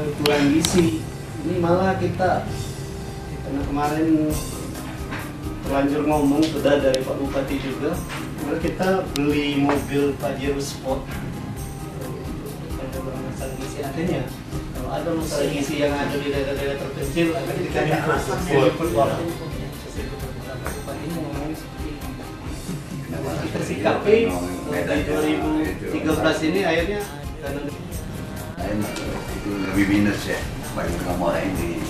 kebutuhan gizi. Ini malah kita karena kemarin terlanjur ngomong sudah dari Pak Bupati juga, malah kita beli mobil Pajero Sport untuk masalah gizi. Artinya kalau ada masalah gizi yang ada di daerah-daerah terpencil akan dikasih support. Kita sikapi di 2013 ini akhirnya karena itu lebih minus ya, banyak orang ini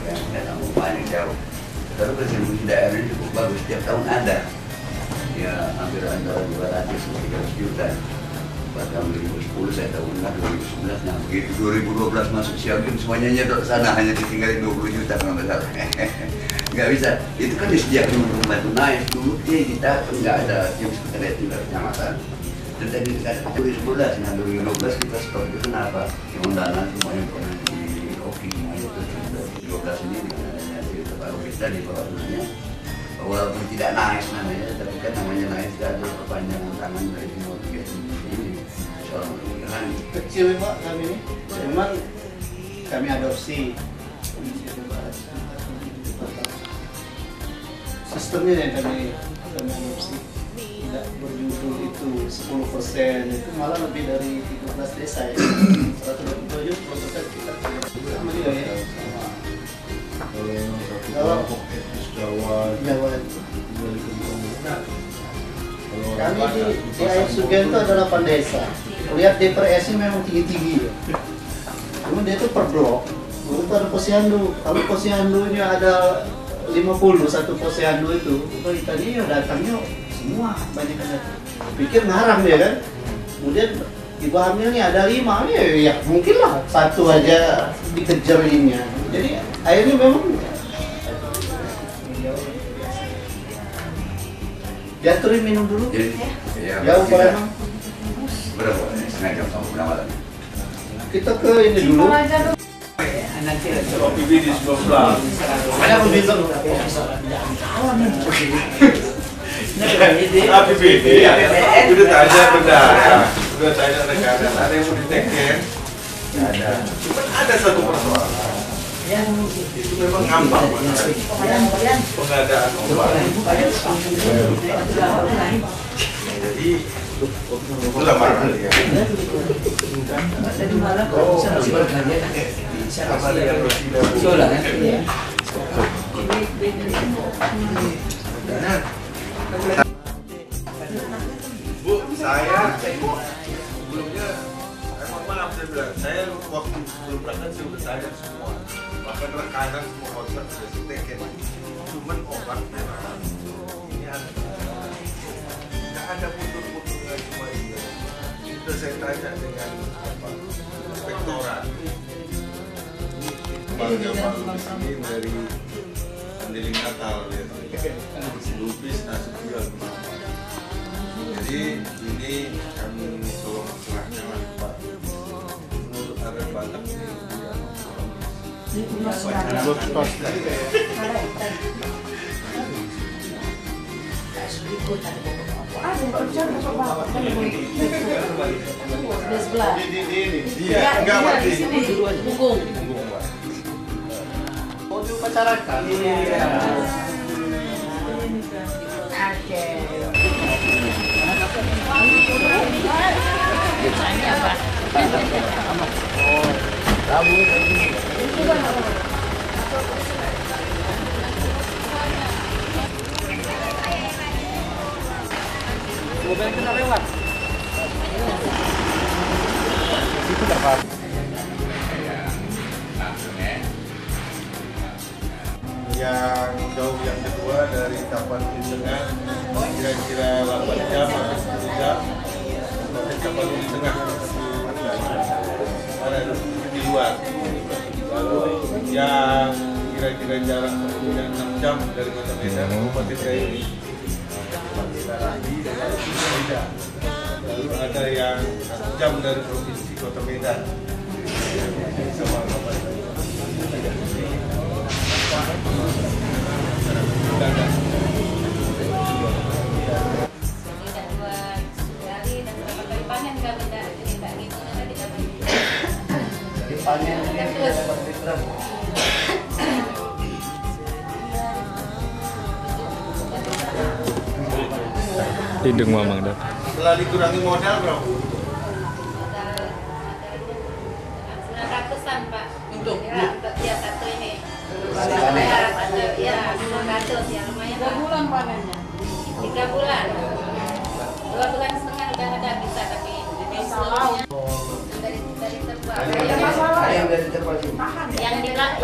yang datang paling jauh. Tapi distribusi daerah ini cukup bagus, setiap tahun ada ya hampir antara 200 sampai 300 juta. Pada tahun 2010 saya tahu enggak, 2011 nah begitu 2012 masuk Siagam semuanya nyedot sana, hanya ditinggalin 20 juta kalau nggak salah. Nggak bisa, itu kan disediakan rumah tunai dulu kita nggak ada tim sekretariat tinggal kecamatan. Dan tadi kita 2011, nah 2012 kita stop itu kenapa? Yang dana semuanya pernah di Oki semuanya itu 2012 ini dengan adanya di tempat kita di bawah tunanya. Walaupun tidak naik namanya, tapi kan namanya naik tidak ada perpanjangan tangan dari semua kegiatan ini. Soal pemikiran kecil Pak kami ini, memang kami adopsi sistemnya yang kami adopsi, tidak berjudul itu 10%, itu malah lebih dari 13 desa ya. 127% kita sama juga ya. Kalau Jawa kami di Air Sugen itu ada 8 desa. Lihat DPRS ini memang tinggi-tinggi ya. Cuma dia itu per blok. Dulu itu ada posyandu. Kalau posyandunya ada 50 satu posyandu itu tadi ya datangnya semua banyak yang datang. Pikir ngaram ya kan. Kemudian ibu hamil nih ada 5 ya mungkin lah satu aja dikejar ininya. Jadi akhirnya memang jatuhin minum dulu. Jadi, ya, jauh Pak emang. Berapa? Setengah jam sama penamalan. Kita ke ini dulu. Kopi di 19. Banyak pembinaan. APBD ya, udah tanya bendara, udah tanya rekan, ada yang mau diteken, ada. Cuma ada satu persoalan, itu memang ngambang pengadaan obat. Jadi itulah mahal ya. Bu, saya sebelumnya, mohon maaf saya bilang, saya waktu sebelum berangkat saya udah tanya semua, bahkan rekanan semua konsep sudah diteken, cuman obat memang ini nggak ada mundur-mundur nggak cuma itu. Sudah saya tanya dengan inspektorat, keluarga baru di sini dari Pendiling Natal ya, lupis nasution. Jadi ini kami tolong serahkan lah Pak. Menurut Aren Batak ini dia enggak mati. Punggung. Mau diupacarakan. Iya. Ini apa? Mobil kena lewat. Itu dapat. Yang jauh yang kedua dari Kapan Tengah kira-kira 8 jam atau 10 jam sampai Kapan Tengah ada di luar. Lalu yang kira-kira jarak tempuhnya 6 jam dari Kota Medan Kabupaten Gayo ini lalu ada yang 1 jam dari Provinsi Kota Medan sama Kabupaten Panen Hidung mamang dah. Setelah dikurangi modal berapa? 900-an Pak. Untuk ya satu ini. Panen. Ya 900 ya lumayan. 3 bulan panennya. 3 bulan. 2 bulan setengah udah ada bisa tapi Salah. dari terbang. Ada masalah. Ada yang dari terpal sini. Yang di sana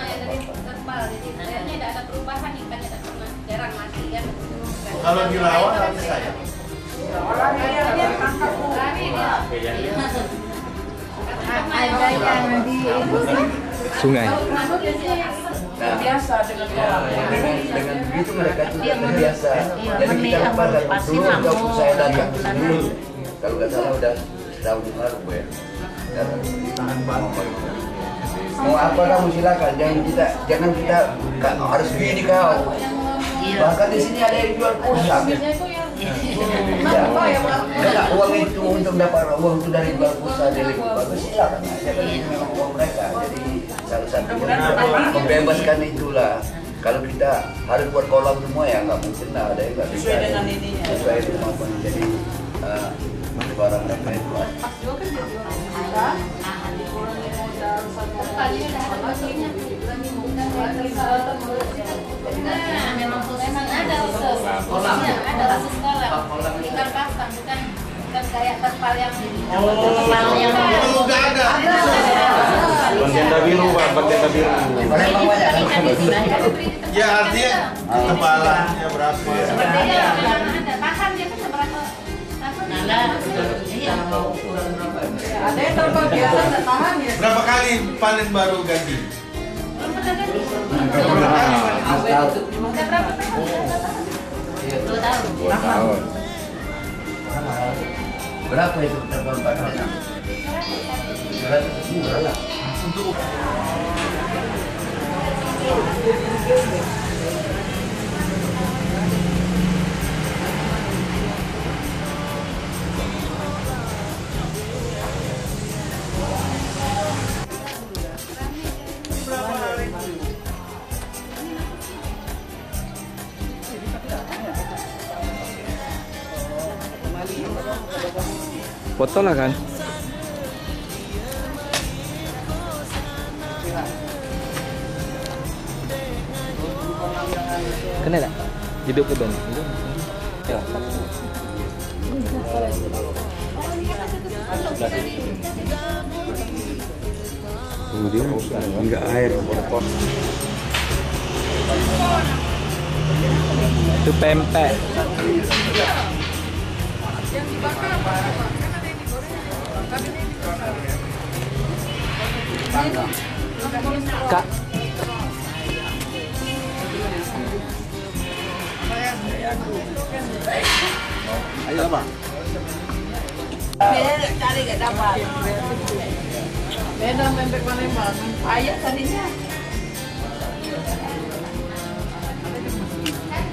yang dari terbal jadi kayaknya tidak ada perubahan ikannya tidak pernah jarang mati kan. Kalau dirawat nanti saya. Orang dia tangkap Lari dia. ada yang di Sungai. Nah, biasa dengan orang. dengan begitu mereka tuh terbiasa. Jadi kita lupa dulu waktu saya datang ke sini, kalau nggak salah udah setahun yang lalu, Bu ya. Mau apa kamu silakan, jangan kita harus gini kau. Bahkan di sini ada yang jual pulsa. Ya, karena uang itu untuk dapat uang itu dari jual pulsa dari bagus silakan aja, kan ini memang uang mereka. Jadi salah satunya membebaskan itulah. Kalau kita harus buat kolam semua ya nggak mungkin lah, ada yang nggak bisa. Sesuai dengan ininya. Sesuai kemampuan. Jadi barang mereka itu. Pas juga kan dia jual kita, dikurangi modal sama Tadinya udah ada bagiannya, nah, memang ada khusus, ada khusus kolam, ikan pasang bukan kayak terpal yang terpal yang Kalau nggak ada. Bendera biru Pak, bendera biru. Ya artinya ketebalannya berapa? Iya, memang ada. Tahan dia kan seberapa? Iya. ada yang terbang biasa nggak tahan ya. Berapa kali panen baru ganti? Belum pernah ganti. Udah berapa tahun? 2 tahun. 2 tahun. Berapa itu terbang panen? 200 murah lah. Untuk Foto lah kan. Kena tak? Hidup ke Ben? Ya. Dia enggak air botol. Itu pempek. Yang dibakar apa? Kan ada yang digoreng. Tapi ini dibakar. Kak. Ayo apa? Beda cari nggak dapat. Beda pempek Palembang. Ayat tadinya.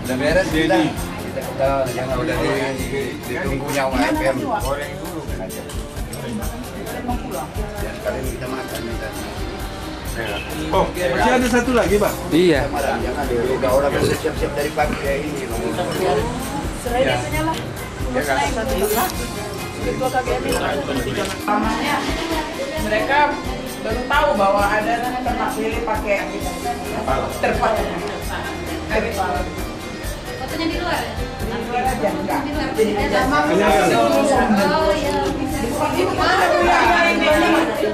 Udah beres kita. Yang udah ditunggunya sama FM. goreng dulu kan aja. Dan kalian kita makan kita. Oh, masih ada satu lagi, Pak. Iya. Jangan dulu gak orang siap-siap dari pagi kayak ini. Serai biasanya lah. Itu kakek namanya mereka baru tahu bahwa ada ternak lele pakai terpal. Fotonya di luar ya? Aja enggak. Di luar. Jadi sama Oh iya. itu mana tuh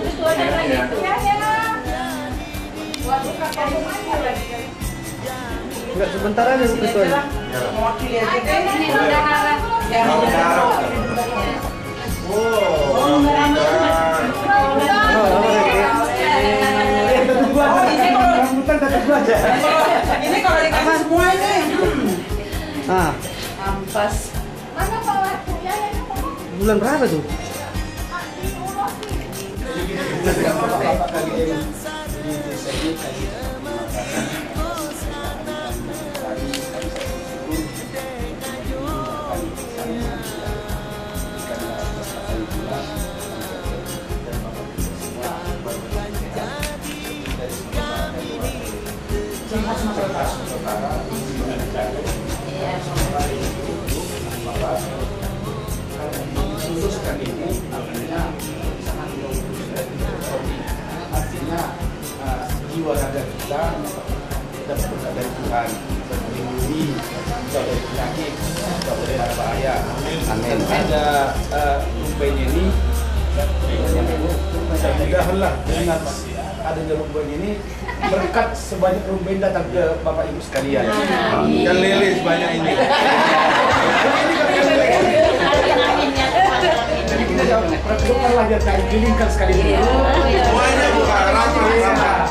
Itu ada lagi tuh. Enggak sebentar aja begitu aja. Mewakili aja deh. Ini udah harap. Yang ini kalau dikasih semua ini. Ah, Ampas. Mana bawa ya? bulan berapa tuh? Iya. olahraga kita berkat dari Tuhan, terlindungi dari penyakit, dari mara bahaya. Amin. Ada rumpanya ini, mudah-mudahanlah dengan adanya rumpanya ini berkat sebanyak rumpen datang ke Bapak Ibu sekalian. Ikan lele sebanyak ini. Jadi kita jawab, perkeluarlah biar kali kelilingkan sekali dulu. Semuanya bukan ramah.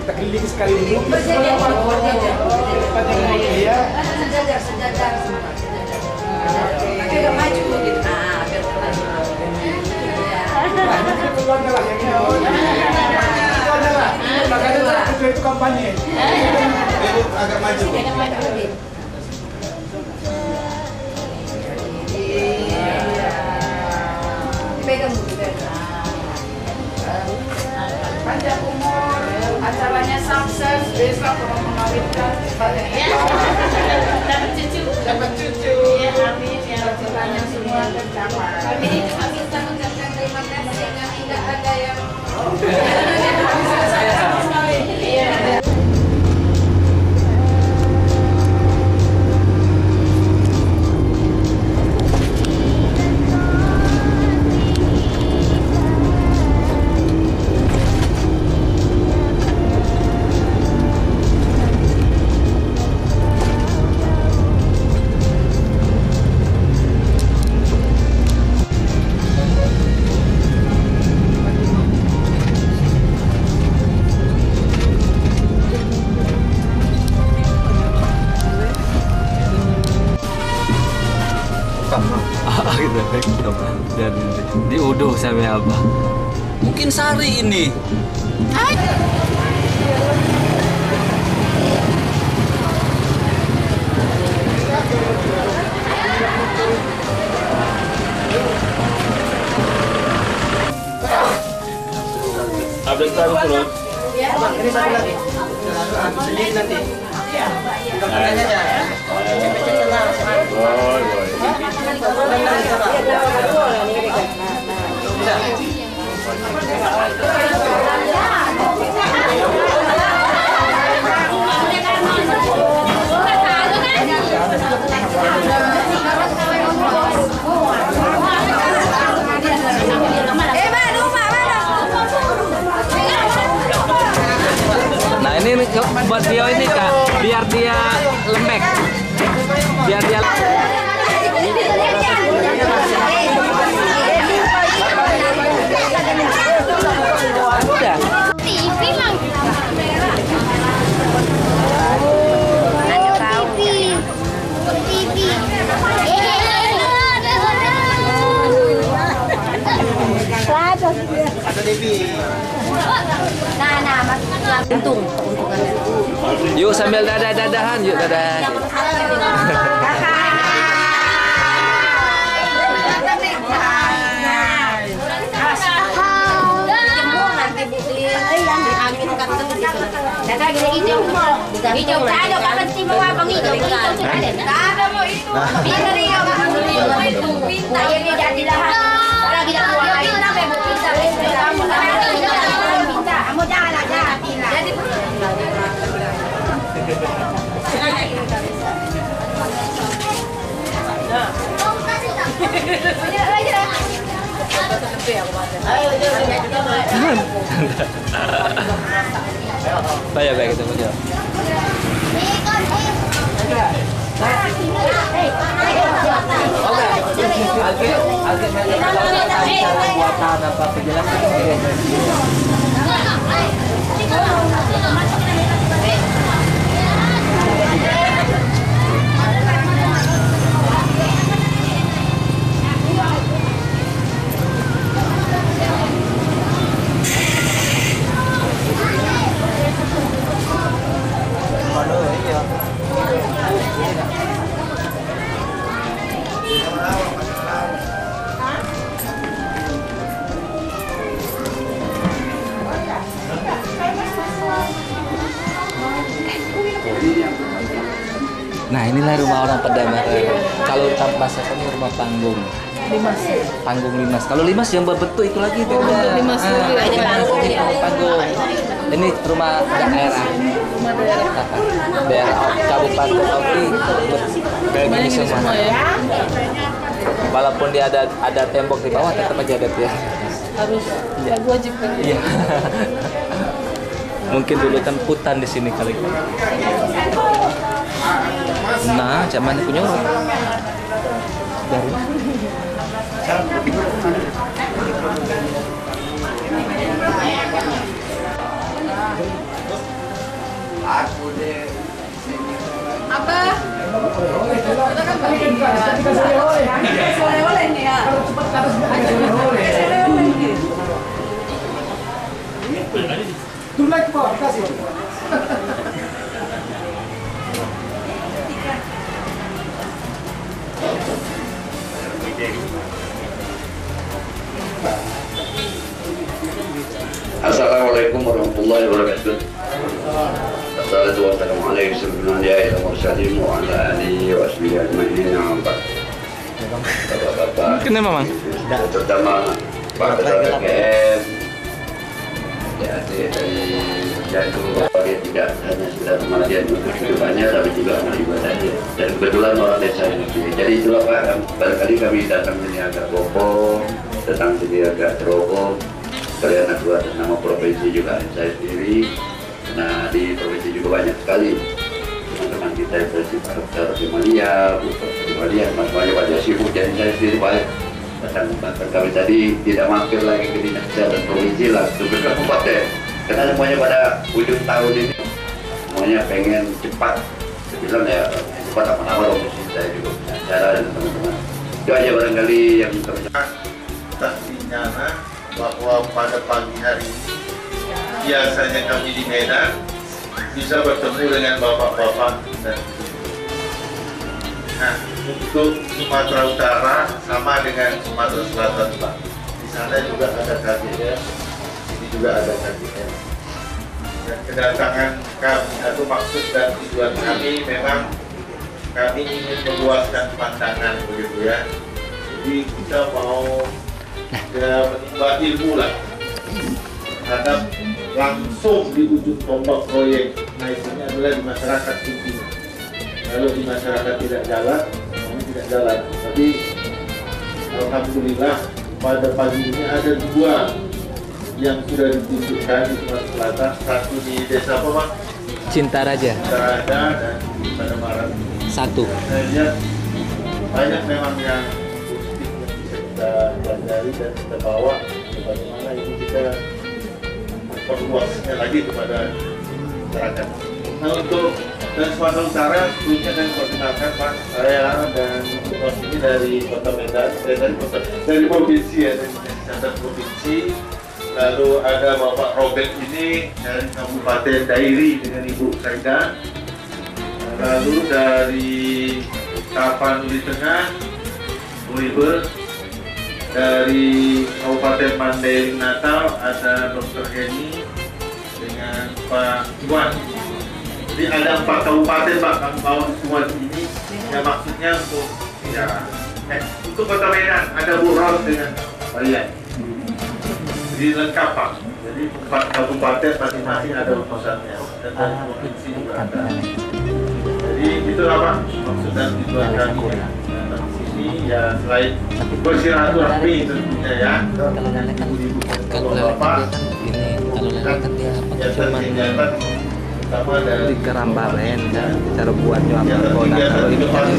Kita keliling sekali dulu. Kita tengok dia. Sejajar. Agak maju gitu. Nah, biar Kita keluarnya lah yang ini. Keluarnya lah. Makanya itu kampanye. Ibu agak maju. Dipegang gitu. Panjang umur, acaranya sukses, besok kalau mengawinkan Dapat cucu. Ya, amin ya. cita-citanya semua tercapai. Kami cuma bisa mengucapkan terima kasih karena tidak ada yang Saya sama sekali. Iya. Dan diuduh sama abah. Mungkin Sari ini. Update terus terus. Ini satu lagi. Sedikit nanti. Nah ini buat dia ini Kak, biar dia lembek. Biar dia TV lang. Ada Devi. Nah, untungannya. yuk sambil dadah-dadahan, yuk dadah. Baik kita baca. Buatan apa penjelasan? Nah inilah rumah orang Pedamaran. Kalau tanpa ini rumah panggung. Panggung Limas. Kalau Limas yang berbentuk itu lagi itu udah. Limas lagi. Ini panggung. Ini rumah daerah. Daerah Kabupaten Oki kayak gini semua. Walaupun dia ada tembok di bawah, tetap aja ada dia. Harus lagu wajib kan. Iya. Mungkin dulu kan hutan di sini kali. Nah, zaman punya orang. Dari Aku deh. Apa? Kita kan bagi oleh nih ya. Assalamualaikum warahmatullahi wabarakatuh. Assalamualaikum warahmatullahi wabarakatuh. Bapak-bapak, kenapa, Mang? terutama Pak Ketua KM, ya dari Jatuh, dia tidak hanya sekedar kematian untuk kehidupannya, tapi juga amal ibadahnya. Dan kebetulan orang desa ini. Jadi itulah Pak, barangkali kami datang ini agak bohong, datang sini agak ceroboh. Kalian aku atas nama provinsi juga saya sendiri. Nah di provinsi juga banyak sekali teman-teman kita yang bersifat Dr. Himalia, semuanya pada sibuk. Jadi saya sendiri balik datang kami tadi tidak mampir lagi ke dinas kesehatan provinsi langsung ke kabupaten. Karena semuanya pada ujung tahun ini semuanya pengen cepat. Saya bilang ya cepat apa-apa loh, saya juga punya acara dengan teman-teman. Itu aja barangkali yang kami Nyana bahwa pada pagi hari ini biasanya kami di Medan bisa bertemu dengan bapak-bapak dan ibu. Nah, untuk Sumatera Utara sama dengan Sumatera Selatan, Pak. Di sana juga ada KJR, ini juga ada KJR. Dan kedatangan kami atau maksud dan tujuan kami memang kami ingin meluaskan pandangan begitu ya. Jadi kita mau menimba ilmu lah terhadap langsung di ujung tombak proyek. Nah ini adalah di masyarakat intinya. Kalau di masyarakat tidak jalan, ini tidak jalan. Tapi alhamdulillah pada pagi ini ada 2 yang sudah ditunjukkan di Sumatera Selatan. Satu di desa apa Pak? Cintaraja. Cintaraja dan di Pademangan. Satu. Saya lihat banyak memang yang kita pelajari dan kita bawa bagaimana ini kita perluasnya lagi kepada masyarakat. Nah untuk dan Sumatera Utara sebelumnya saya perkenalkan Pak, saya dan Bos ini dari Kota Medan, dari provinsi ya, dari Kesehatan Provinsi. Lalu ada Bapak Robert ini dari Kabupaten Dairi dengan Ibu Saida. Lalu dari Tapanuli Tengah, Bu Ibu. Dari Kabupaten Mandailing Natal ada Dr. Heni dengan Pak Iwan. Jadi ada 4 kabupaten Pak, kami bawa semua di sini. Ya maksudnya untuk untuk Kota Medan ada Bu Ros dengan Pak Ian. Jadi lengkap Pak. Jadi 4 kabupaten masing-masing ada utusannya. Dan dari provinsi juga ada. Jadi itulah Pak maksud dan tujuan kami datang ke sini ya, selain bersilaturahmi tentunya ya. Kalau Bapak kegiatan utama dari Kerambaren kan cara buatnya apa kalau ini kan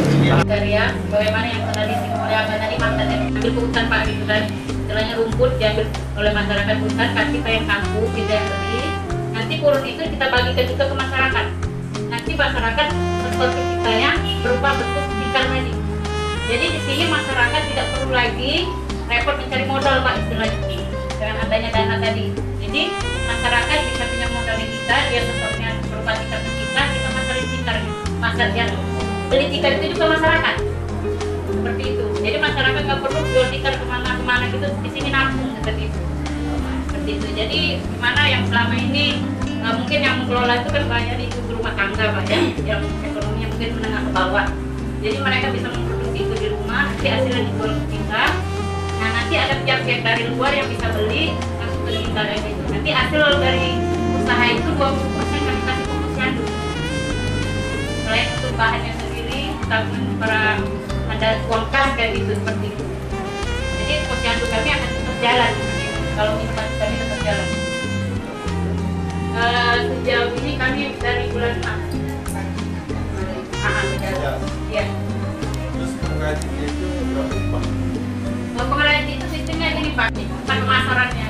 karya bagaimana yang tadi dimuliakan tadi mantan yang ambil keputusan Pak gitu kan, istilahnya rumput diambil oleh masyarakat hutan, kasih yang kampung kita yang beli, nanti purun itu kita bagikan juga ke masyarakat. Nanti masyarakat seperti kita yang berupa bentuk tikar tadi. Jadi di sini masyarakat tidak perlu lagi repot mencari modal Pak istilahnya dengan adanya dana tadi. Jadi masyarakat bisa punya modal di kita, dia sepertinya berupa tikar kita masarin tikar, masyarakat yang beli tikar itu juga masyarakat. Seperti itu. Jadi masyarakat nggak perlu jual tikar kemana-kemana gitu, di sini nampung seperti itu. Seperti itu. Jadi gimana yang selama ini mungkin yang mengelola itu kan banyak di ibu rumah tangga Pak ya, yang ekonominya mungkin menengah ke bawah. Jadi mereka bisa memproduksi itu di rumah, nanti hasilnya dijual ke kita. Nah nanti ada pihak-pihak dari luar yang bisa beli langsung ke kita kayak gitu. Nanti hasil dari usaha itu 20% kami kasih ke posyandu. Selain untuk bahannya sendiri, tanggung para ada uang kas kayak gitu seperti itu. Jadi posyandu kami akan tetap jalan. Kalau misalnya kami tetap jalan. Sejauh ini kami dari bulan Maret. Ya. Terus pengajian itu berapa Pak? Pengelolaan itu sistemnya gini Pak, pemasarannya.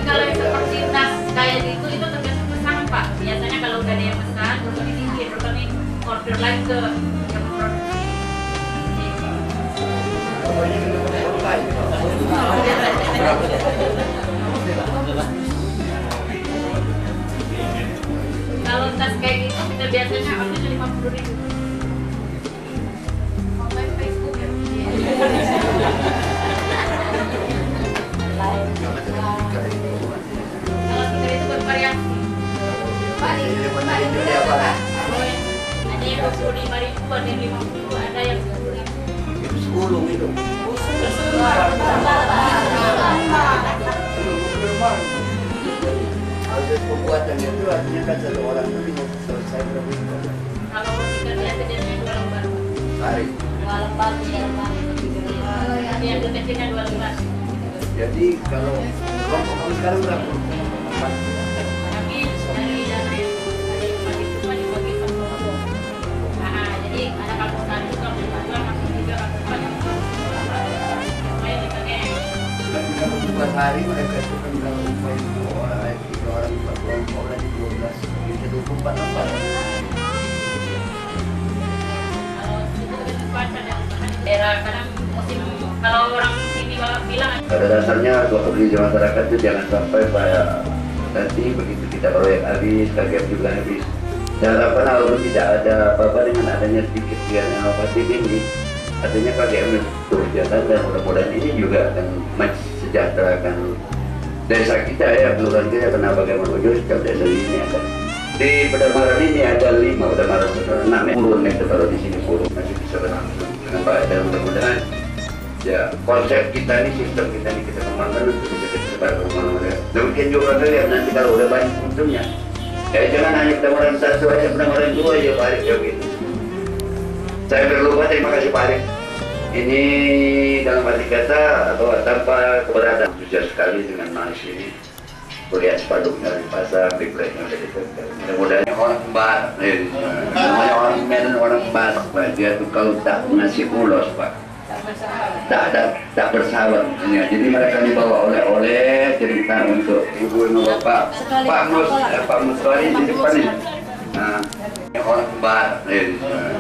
Kalau seperti tas kayak gitu itu tergantung pesanan Pak. Biasanya kalau udah ada yang pesan, terus kami tinggi, terus kami order lagi ke yang produksi. Kalau tas kayak gitu kita biasanya ordernya 50.000. Online Facebook ya. Kalau kita itu bervariasi. Ada yang 25.000, ada yang 50, ada yang 10.000. Sekulung itu. Proses pembuatan itu artinya kan satu orang itu bisa selesai berapa itu? Kalau kita biasa biasanya 2 lembar. Sehari. 2 lembar, 3 lembar. Yang kecilnya 2 lembar. Jadi kalau kelompok kamu sekarang berapa? Kami dari ada yang bagi cuma dibagi per kelompok. Nah, jadi ada kampung 1, kampung 2, kampung 3, kampung 4. Supaya dipakai. Tapi kalau buat hari mereka itu kan kalau upaya 2 orang, 3 orang, 4 kelompok lagi 12, bisa 24 lembar. Kalau itu tergantung cuaca dan daerah kadang musim kalau orang sini bilang Pada dasarnya kondisi masyarakat itu jangan sampai nanti begitu kita proyek habis, KGM juga habis. Dan harapan walaupun tidak ada apa-apa dengan adanya sedikit yang inovatif ini, artinya KGM terus jalan dan mudah-mudahan ini juga akan mensejahterakan desa kita ya, kelurahan kita. Karena bagaimana ujung setiap desa ini ada. Di Pedamaran ini ada 5, Pedamaran 6 ya. Purun itu kalau di sini purun masih bisa berlangsung dengan baik dan mudah-mudahan ya konsep kita ini, sistem kita ini kita kembangkan untuk bisa tersebar kemana-mana. Mungkin juga kalian nanti kalau udah banyak untungnya, jangan hanya Pedamaran 1 aja, Pedamaran 2 ya Pak Arif ya gitu. Saya berlupa terima kasih Pak Arif. Ini dalam arti kata atau tanpa keberatan sukses sekali dengan manis ini. Kuliah sepanduknya dipasang, bikletnya udah ditempel. Mudah-mudahan orang kembar, namanya orang Medan, orang kembar, Pak. Dia tuh kalau tak ngasih ulos Pak, tak bersahabat. Jadi mereka dibawa oleh-oleh cerita untuk ibu dan bapak. Pak Muswari di depan ini. Nah, orang kembar,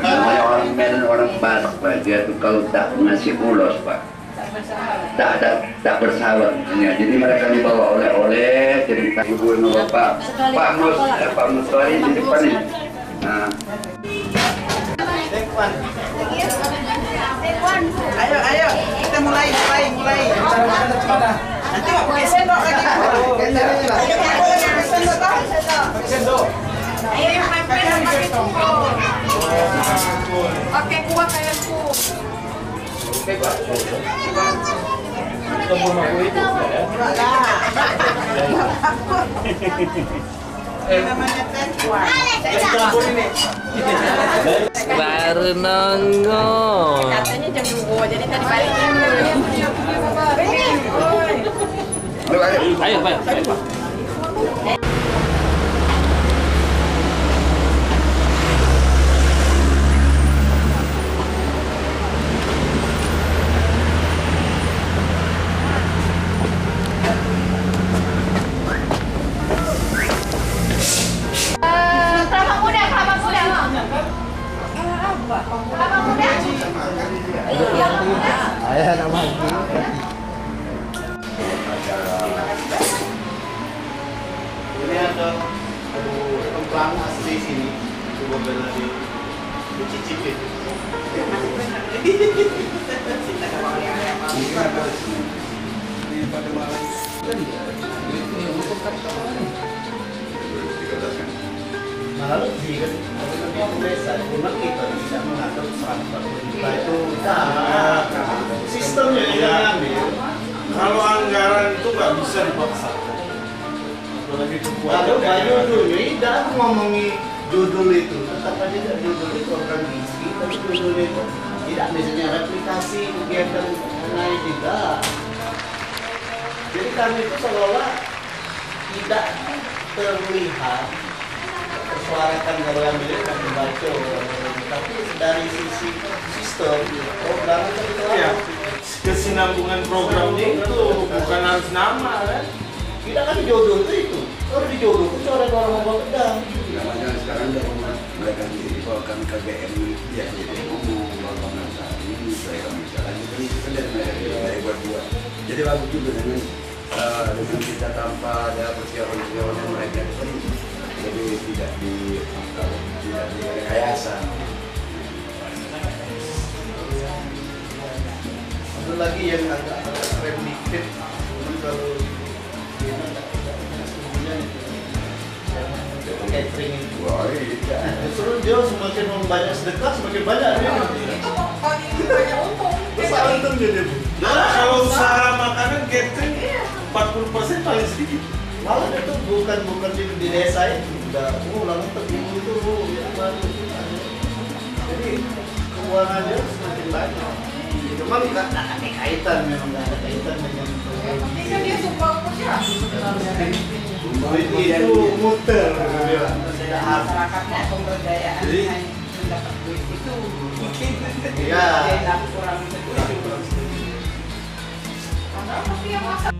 namanya orang Medan, orang kembar, Pak. Dia tuh kalau tak ngasih ulos Pak, tak bersahabat. Jadi mereka dibawa oleh-oleh cerita ibu dan bapak. Pak Muswari di depan ini. Nah. Ayo, kita mulai. Nanti mau pakai sendok lagi. Sendok. Ayo pakai tongkol. Pakai kuah kayak ku. Oke, Pak. Kita mau aku itu ya. Namanya teh kuah. Campur ini. Baru nongol. Katanya jam 2, jadi tadi balikin. Ayo, Pak. Ayah nak mandi. Ini ada kemplang asli sini. Coba bela dicicipin. Lalu di desa, memang kita tidak mengatur 140 juta itu sistemnya yang diambil. Kalau anggaran itu nggak bisa dipaksakan. Apalagi Ada banyak dulu, tidak ngomongi judul itu, tetap aja judul itu program gizi, tapi judul itu tidak misalnya replikasi kegiatan lain tidak. Jadi kami itu seolah tidak terlihat tersuarakan kalau yang beliau kan membaca, tapi dari sisi sistem program itu kita ya, kesinambungan programnya itu bukan harus nama kan? tidak kan jodoh itu kalau dijodoh itu orang mau pedang. Namanya sekarang udah mereka sendiri kalau kan KBM ya jadi ngomong kalau nggak ini saya misalnya itu kan dari buat. Jadi bagus juga dengan kita tanpa ada persiapan yang mereka jadi tidak direkayasa. Ada lagi yang agak primitif kalau catering itu. Wah, iya. Justru dia semakin banyak sedekah semakin banyak dia. Itu kok paling banyak untung. Besar untung dia. Nah, kalau usaha makanan catering 40% paling sedikit. Malah itu bukan di desa itu udah lalu tergulu itu ya baru. Jadi keuangannya semakin banyak. Cuma nggak ada kaitan memang nggak ada kaitan dengan. Tapi kan dia suka usaha sebenarnya. Itu muter bilang. Tidak harus. Masyarakatnya pemberdayaan Jadi, mendapat duit itu mungkin Iya. kurang setuju. Karena pasti yang masak